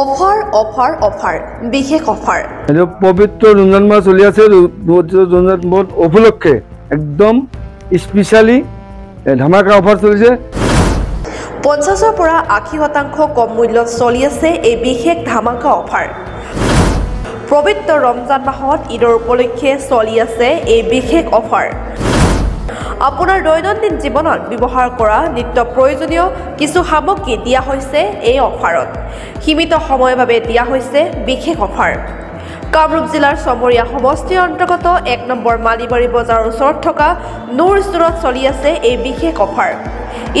offer offer offer বিশেষ offer পবিত্র রমজান মাস চলি আছে রমজান মাস উপলক্ষে একদম স্পেশালি ধামাকা অফার চলিছে 50ৰ পৰা 80% কম মূল্যত চলি আছে এই বিশেষ ধামাকা অফাৰ পবিত্ৰ ৰমজান মাহত ঈদৰ উপলক্ষে চলি আছে এই বিশেষ অফাৰ আপোনাৰ দৈনন্দিন জীৱনত ব্যৱহাৰ কৰা নিত্য প্ৰয়োজনীয় কিছু সামগ্ৰী দিয়া হৈছে এই অফাৰত সীমিত সময়ৰ বাবে দিয়া হৈছে বিশেষ অফাৰ কামৰূপ জিলাৰ সমৰীয়া সমষ্টিৰ অন্তৰ্গত 1 নম্বৰ মালিবাৰী বজাৰৰ ওচৰত থকা নুৰ ষ্টৰত চলি আছে এই বিশেষ অফাৰ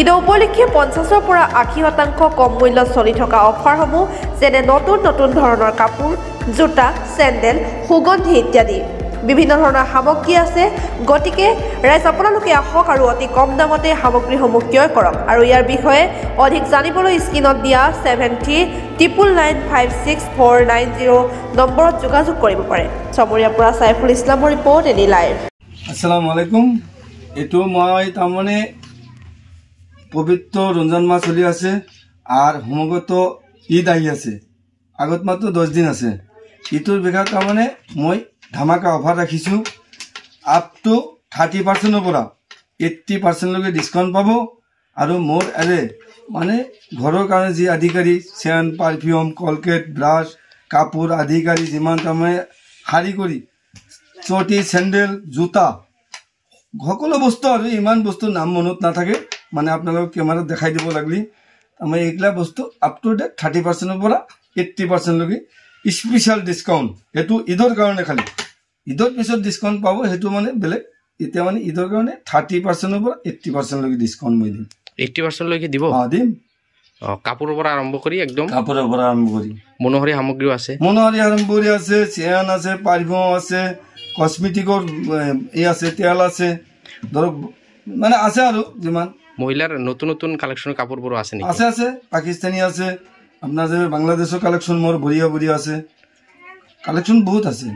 ঈদৰ উপলক্ষে 50ৰ পৰা 80% কম মূল্যত চলি থকা অফাৰসমূহ যেনে নতুন নতুন ধৰণৰ কাপোৰ জোতা চেণ্ডেল সুগন্ধি ইত্যাদি বিভিন্ন ধৰণৰ সামগ্ৰী আছে গতিকে ৰাইজ আপোনালোকে আহক আৰু অতি কম দামতে সামগ্ৰীসমূহ ক্ৰয় কৰক আৰু ইয়াৰ বিষয়ে অধিক জানিবলৈ স্ক্ৰীনত দিয়া 7399569490 নম্বৰত যোগাযোগ কৰিব পাৰে সমৰীয়াৰ পৰা সাইফুল ইছলামৰ ৰিপৰ্ট এনি লাইভ আসসালামু আলাইকুম এটো মই তামানে পবিত্ৰ ৰমজান মাস চলি আছে আৰ সমগত ঈদ আহি আছে আগত মাত্ৰ 10 দিন আছে ইটোৰ বিষয়ে তামানে মই ধামাকা অফাৰ ৰাখিছো আপ টু 30% পৰা 80% লৈকে ডিসকাউন্ট পাব আৰু মোৰ এৰে মানে ঘৰৰ কাৰণে যি আধিকাৰী চেন পাৰফিউম কলগেট ব্ৰাছ কাপোৰ আধিকাৰী যিমান তামানে হাৰি কৰি চটি চেণ্ডেল জোতা সকলো বস্তু আৰু ইমান বস্তু নাম মনত নাথাকে মানে আপোনালোক কেমেৰাত দেখাই দিব লাগলি আমি এইগলা বস্তু আপ টু 30% পৰা 80% লৈকে স্পেশাল ডিসকাউন্ট এটো ঈদৰ কাৰণে খালি ঈদৰ পিছত ডিসকাউন্ট পাব হেতু মানে বেলেগ এতিয়া মানে ঈদৰ কাৰণে 30% পৰা 80% লৈকে ডিসকাউন্ট মই দিম 80% লৈকে দিব দিম কাপোৰৰ পৰা আৰম্ভ কৰি একদম কাপোৰৰ পৰা আৰম্ভ কৰি মনোহৰী সামগ্ৰী আছে চেন আছে পাৰফিউম আছে কসমেটিকৰ এই আছে তেল আছে ধৰক মানে আছে আৰু যিমান মহিলাৰ নতুন নতুন কালেকশনৰ কাপোৰবোৰ আছে নেকি আছে পাকিস্তানী আছে আপনার যে বাংলাদেশের কালেকশন মোর ভরিয়া ভরিয়া আছে কালেকশন বহুত আছে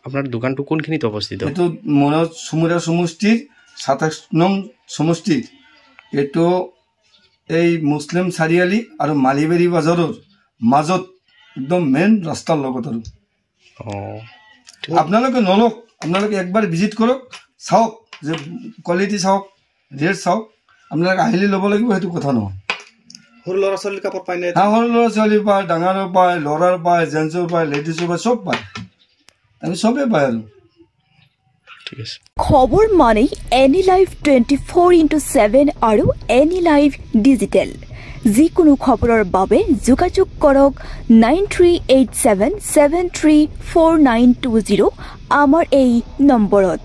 আপনার দোকানটো কোনখিনিত অবস্থিত এটো মোর সমুরিয়া সমষ্টির 27 নং সমষ্টি এটো এই মুসলিম চাৰিআলি আৰু মালিবাৰী বাজাৰৰ মাজত একদম মেইন ৰাস্তাৰ লগত আৰু আপোনালোকে নলক আপোনালোকে একবাৰ ভিজিট কৰক চাওক যে কোৱালিটি চাওক ৰেট চাওক আপোনালোকে আহিলে ল'ব লাগিব হেতু কথা নহয় সৰু ল'ৰা ছোৱালীৰ কাপোৰ পায় নে সৰু ল'ৰা ছোৱালী পায় ডাঙৰৰ পায় ল'ৰাৰ পায় জেন্টছৰ পায় লেডিজৰ পায় সব পায় আমি সবে পায় আৰু ঠিক আছে খবৰ মানে এনি লাইভ 24/7 আৰু এনি লাইভ ডিজিটেল যিকোনো খবৰৰ বাবে যোগাযোগ কৰক 9387734920 আমাৰ এই নম্বৰত